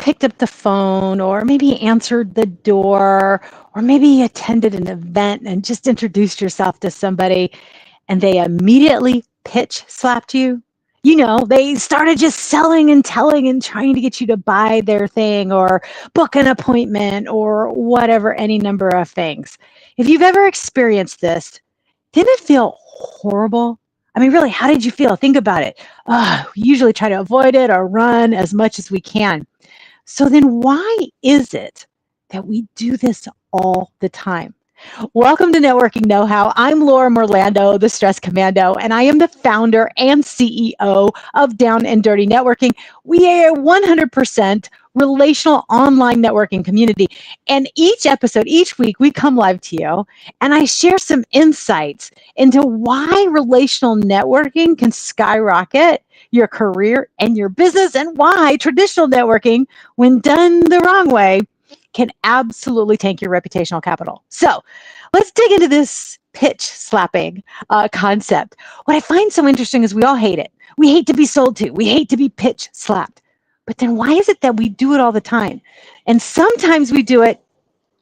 picked up the phone or maybe answered the door or maybe attended an event and just introduced yourself to somebody and they immediately pitch slapped you? You know, they started just selling and telling and trying to get you to buy their thing or book an appointment or whatever, any number of things. If you've ever experienced this, didn't it feel horrible? I mean, really, how did you feel? Think about it. We usually try to avoid it or run as much as we can. So then why is it that we do this all the time? Welcome to Networking Know-How. I'm Laura Merlando, the Stress Commando, and I am the founder and CEO of Down and Dirty Networking. We are 100% relational online networking community. And each episode, each week, we come live to you and I share some insights into why relational networking can skyrocket your career and your business and why traditional networking, when done the wrong way, can absolutely tank your reputational capital. So let's dig into this pitch slapping concept. What I find so interesting is we all hate it. We hate to be sold to. We hate to be pitch slapped. But then why is it that we do it all the time? And sometimes we do it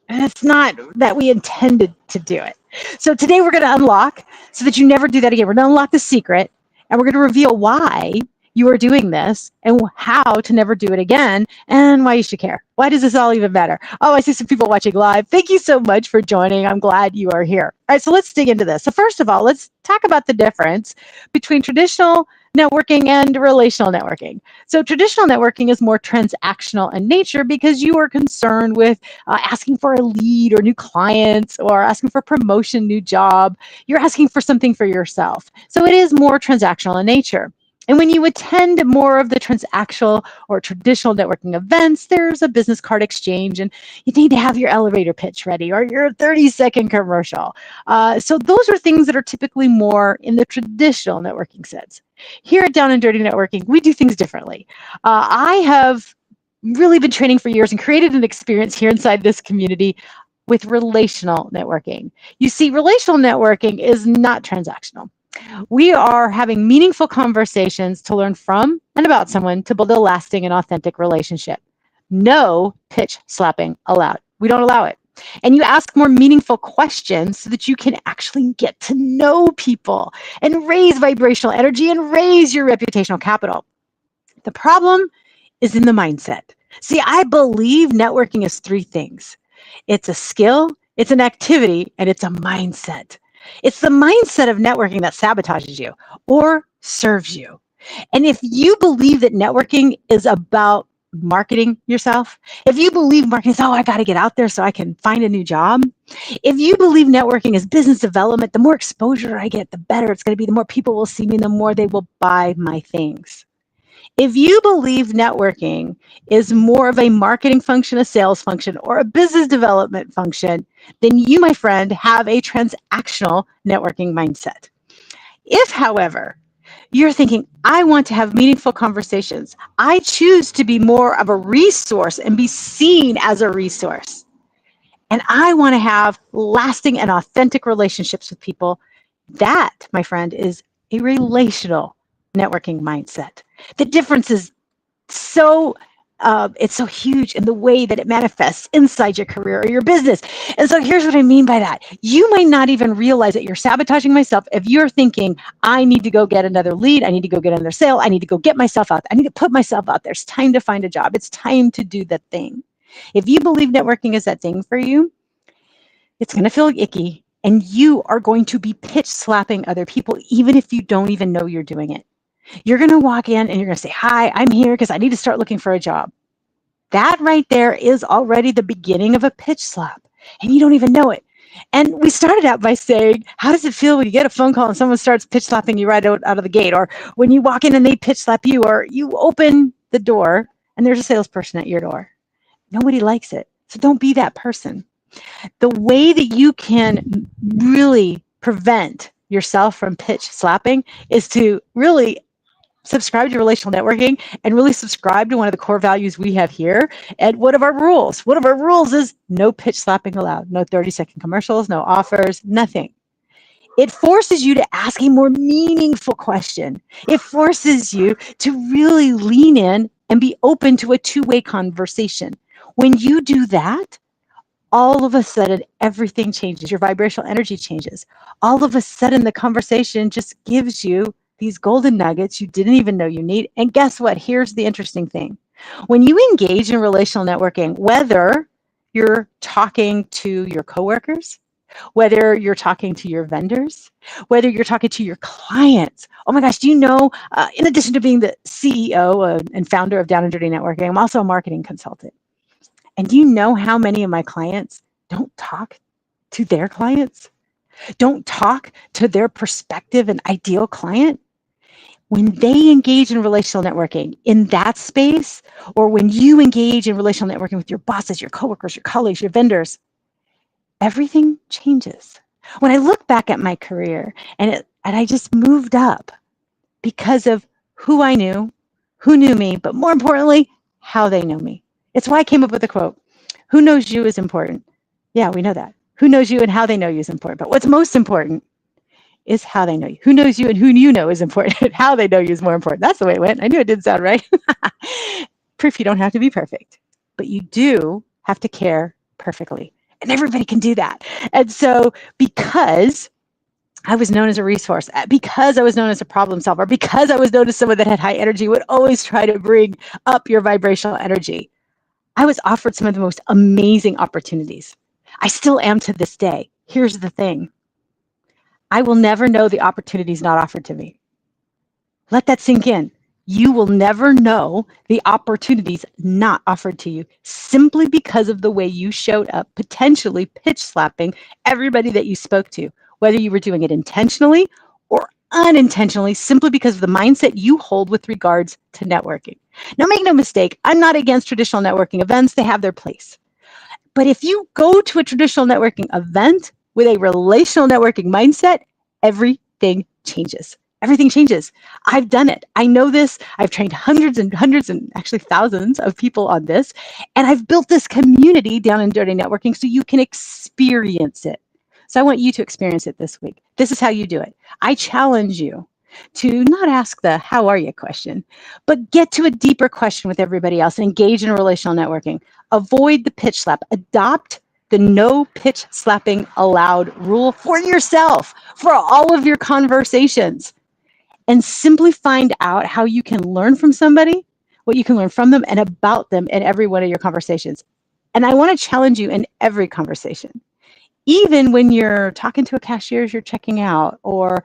and it's not that we intended to do it. So today we're going to unlock so that you never do that again. We're going to unlock the secret and we're going to reveal why you are doing this and how to never do it again and why you should care. Why does this all even matter? Oh, I see some people watching live. Thank you so much for joining. I'm glad you are here. All right, so let's dig into this. So first of all, let's talk about the difference between traditional networking and relational networking. So traditional networking is more transactional in nature because you are concerned with asking for a lead or new clients or asking for promotion, new job. You're asking for something for yourself. So it is more transactional in nature. And when you attend more of the transactional or traditional networking events, there's a business card exchange and you need to have your elevator pitch ready or your 30-second commercial. So those are things that are typically more in the traditional networking sense. Here at Down and Dirty Networking, we do things differently. I have really been training for years and created an experience here inside this community with relational networking. You see, relational networking is not transactional. We are having meaningful conversations to learn from and about someone to build a lasting and authentic relationship. No pitch slapping allowed. We don't allow it. And you ask more meaningful questions so that you can actually get to know people and raise vibrational energy and raise your reputational capital. The problem is in the mindset. See, I believe networking is three things. It's a skill, it's an activity, and it's a mindset. It's the mindset of networking that sabotages you or serves you. And if you believe that networking is about marketing yourself, if you believe marketing is, oh, I got to get out there so I can find a new job, if you believe networking is business development, the more exposure I get, the better it's going to be, the more people will see me, the more they will buy my things. If you believe networking is more of a marketing function, a sales function, or a business development function, then you, my friend, have a transactional networking mindset. If, however, you're thinking, I want to have meaningful conversations, I choose to be more of a resource and be seen as a resource, and I want to have lasting and authentic relationships with people, that, my friend, is a relational networking mindset. The difference is so it's so huge in the way that it manifests inside your career or your business. And so here's what I mean by that. You might not even realize that you're sabotaging myself if you're thinking, I need to go get another lead. I need to go get another sale. I need to go get myself out. I need to put myself out there. It's time to find a job. It's time to do that thing. If you believe networking is that thing for you, it's going to feel icky and you are going to be pitch slapping other people, even if you don't even know you're doing it. You're going to walk in and you're going to say, hi, I'm here because I need to start looking for a job. That right there is already the beginning of a pitch slap, and you don't even know it. And we started out by saying, how does it feel when you get a phone call and someone starts pitch slapping you right out of the gate, or when you walk in and they pitch slap you, or you open the door and there's a salesperson at your door? Nobody likes it. So don't be that person. The way that you can really prevent yourself from pitch slapping is to really subscribe to relational networking and really subscribe to one of the core values we have here. And one of our rules is no pitch slapping allowed, no 30-second commercials, no offers, nothing. It forces you to ask a more meaningful question. It forces you to really lean in and be open to a two-way conversation. When you do that, all of a sudden, everything changes. Your vibrational energy changes. All of a sudden, the conversation just gives you these golden nuggets you didn't even know you need. And guess what? Here's the interesting thing. When you engage in relational networking, whether you're talking to your coworkers, whether you're talking to your vendors, whether you're talking to your clients. Oh my gosh, do you know, in addition to being the CEO and founder of Down and Dirty Networking, I'm also a marketing consultant. And do you know how many of my clients don't talk to their clients? Don't talk to their prospective and ideal client? When they engage in relational networking in that space, or when you engage in relational networking with your bosses, your coworkers, your colleagues, your vendors, everything changes. When I look back at my career and I just moved up because of who I knew, who knew me, but more importantly, how they know me. It's why I came up with the quote, who knows you is important. Yeah, we know that. Who knows you and how they know you is important. But what's most important is how they know you. Who knows you and who you know is important. How they know you is more important. That's the way it went. I knew it didn't sound right. Proof you don't have to be perfect, but you do have to care perfectly. And everybody can do that. And so because I was known as a resource, because I was known as a problem solver, because I was known as someone that had high energy, would always try to bring up your vibrational energy, I was offered some of the most amazing opportunities. I still am to this day. Here's the thing. I will never know the opportunities not offered to me. Let that sink in. You will never know the opportunities not offered to you simply because of the way you showed up, potentially pitch slapping everybody that you spoke to, whether you were doing it intentionally or unintentionally, simply because of the mindset you hold with regards to networking. Now, make no mistake, I'm not against traditional networking events. They have their place. But if you go to a traditional networking event with a relational networking mindset, everything changes. Everything changes. I've done it. I know this. I've trained hundreds and actually thousands of people on this. And I've built this community Down and Dirty Networking so you can experience it. So I want you to experience it this week. This is how you do it. I challenge you to not ask the how are you question, but get to a deeper question with everybody else and engage in relational networking. Avoid the pitch slap. Adopt the no pitch slapping allowed rule for yourself, for all of your conversations. And simply find out how you can learn from somebody, what you can learn from them and about them in every one of your conversations. And I want to challenge you in every conversation, even when you're talking to a cashier as you're checking out, or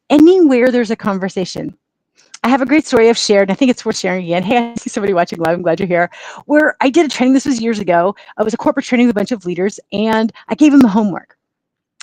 anywhere there's a conversation. I have a great story I've shared, and I think it's worth sharing again. Hey, I see somebody watching live. I'm glad you're here. Where I did a training, this was years ago. It was a corporate training with a bunch of leaders, and I gave them the homework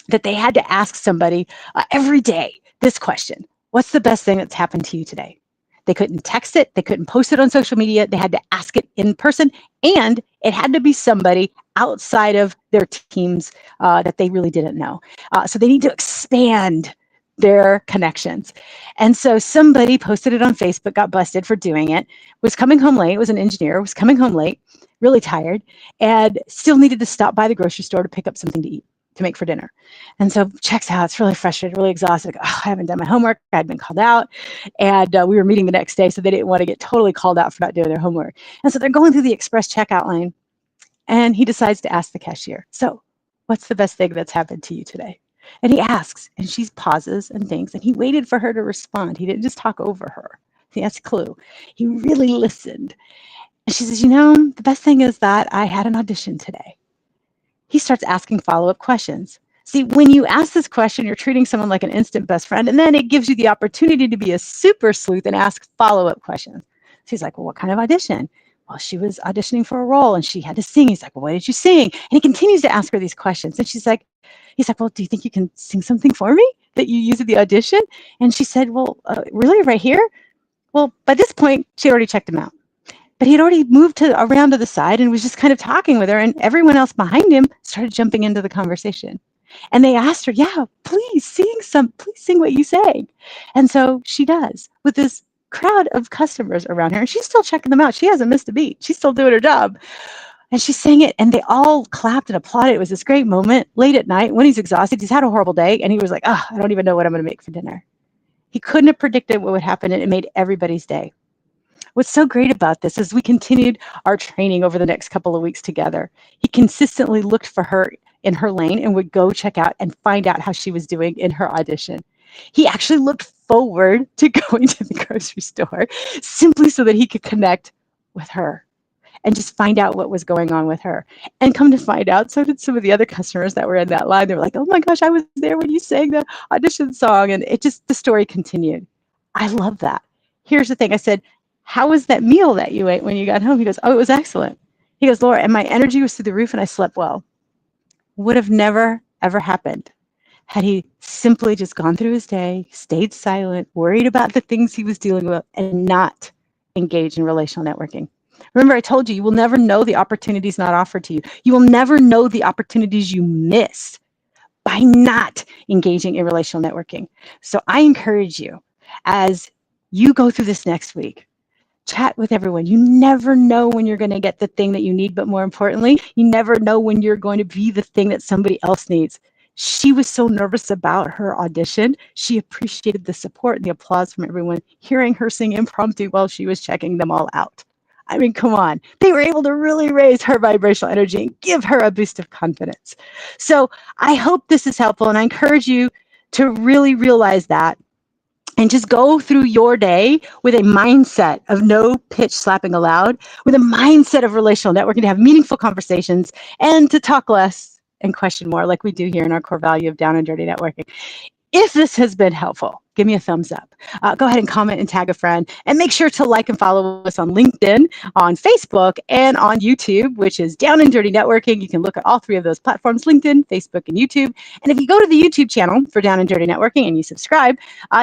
that they had to ask somebody every day this question. What's the best thing that's happened to you today? They couldn't text it. They couldn't post it on social media. They had to ask it in person, and it had to be somebody outside of their teams that they really didn't know. So they need to expand their connections. And so somebody posted it on Facebook, got busted for doing it, was coming home late, was an engineer, was coming home late, really tired, and still needed to stop by the grocery store to pick up something to eat, to make for dinner. And so checks out, it's really frustrated, really exhausted. Like, oh, I haven't done my homework. I'd been called out, and we were meeting the next day, so they didn't want to get totally called out for not doing their homework. And so they're going through the express checkout line, and he decides to ask the cashier, so what's the best thing that's happened to you today? And he asks, and she pauses and thinks, and he waited for her to respond. He didn't just talk over her. See, that's a clue. He really listened. And she says, the best thing is that I had an audition today. He starts asking follow-up questions. See, when you ask this question, you're treating someone like an instant best friend, and then it gives you the opportunity to be a super sleuth and ask follow-up questions. She's like, well, what kind of audition? Well, she was auditioning for a role and she had to sing. He's like, well, what did you sing? And he continues to ask her these questions. And he's like, well, do you think you can sing something for me that you use at the audition? And she said, well, really, right here? Well, by this point, she already checked him out. But he had already moved around to the side and was just kind of talking with her. And everyone else behind him started jumping into the conversation. And they asked her, yeah, please sing what you sang. And so she does, with this crowd of customers around her. And she's still checking them out. She hasn't missed a beat. She's still doing her job. And she sang it, and they all clapped and applauded. It was this great moment late at night when he's exhausted. He's had a horrible day, and he was like, oh, I don't even know what I'm going to make for dinner. He couldn't have predicted what would happen, and it made everybody's day. What's so great about this is we continued our training over the next couple of weeks together. He consistently looked for her in her lane and would go check out and find out how she was doing in her audition. He actually looked forward to going to the grocery store simply so that he could connect with her and just find out what was going on with her. And come to find out, so did some of the other customers that were in that line. They were like, oh my gosh, I was there when you sang the audition song. And it just, the story continued. I love that. Here's the thing. I said, how was that meal that you ate when you got home? He goes, oh, it was excellent. He goes, Laura, and my energy was through the roof and I slept well. Would have never, ever happened had he simply just gone through his day, stayed silent, worried about the things he was dealing with, and not engaged in relational networking. Remember, I told you, you will never know the opportunities not offered to you. You will never know the opportunities you miss by not engaging in relational networking. So I encourage you, as you go through this next week, chat with everyone. You never know when you're going to get the thing that you need, but more importantly, you never know when you're going to be the thing that somebody else needs. She was so nervous about her audition. She appreciated the support and the applause from everyone, hearing her sing impromptu while she was checking them all out. I mean, come on. They were able to really raise her vibrational energy and give her a boost of confidence. So I hope this is helpful, and I encourage you to really realize that and just go through your day with a mindset of no pitch slapping allowed, with a mindset of relational networking, to have meaningful conversations and to talk less and question more, like we do here in our core value of Down and Dirty Networking. If this has been helpful, give me a thumbs up. Go ahead and comment and tag a friend, and make sure to like and follow us on LinkedIn, on Facebook, and on YouTube, which is Down and Dirty Networking. You can look at all three of those platforms, LinkedIn, Facebook, and YouTube. And if you go to the YouTube channel for Down and Dirty Networking and you subscribe,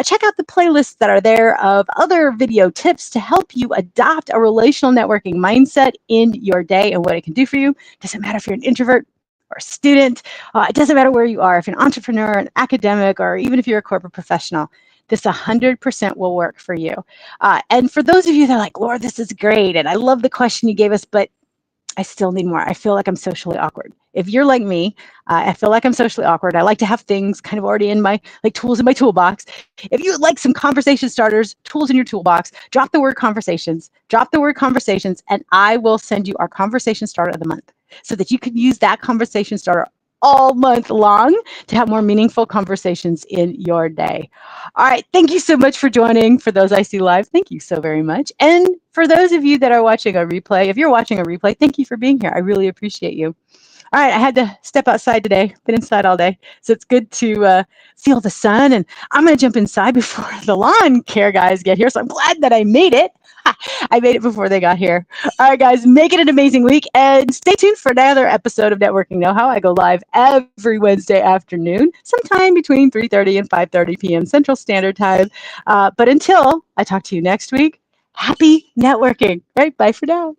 check out the playlists that are there of other video tips to help you adopt a relational networking mindset in your day and what it can do for you. Doesn't matter if you're an introvert or a student. It doesn't matter where you are, if you're an entrepreneur, an academic, or even if you're a corporate professional, this 100% will work for you. And for those of you that are like, Lord, this is great, and I love the question you gave us, but I still need more. I feel like I'm socially awkward. If you're like me, I feel like I'm socially awkward. I like to have things kind of already in my, like, tools in my toolbox. If you would like some conversation starters, tools in your toolbox, drop the word conversations, and I will send you our conversation starter of the month so that you can use that conversation starter all month long to have more meaningful conversations in your day. All right. Thank you so much for joining. For those I see live, thank you so very much. And for those of you that are watching a replay, if you're watching a replay, thank you for being here. I really appreciate you. All right, I had to step outside today. Been inside all day, so it's good to feel the sun. And I'm going to jump inside before the lawn care guys get here. So I'm glad that I made it. I made it before they got here. All right, guys, make it an amazing week. And stay tuned for another episode of Networking Know-How. I go live every Wednesday afternoon, sometime between 3:30 and 5:30 p.m. Central Standard Time. But until I talk to you next week, happy networking. All right, bye for now.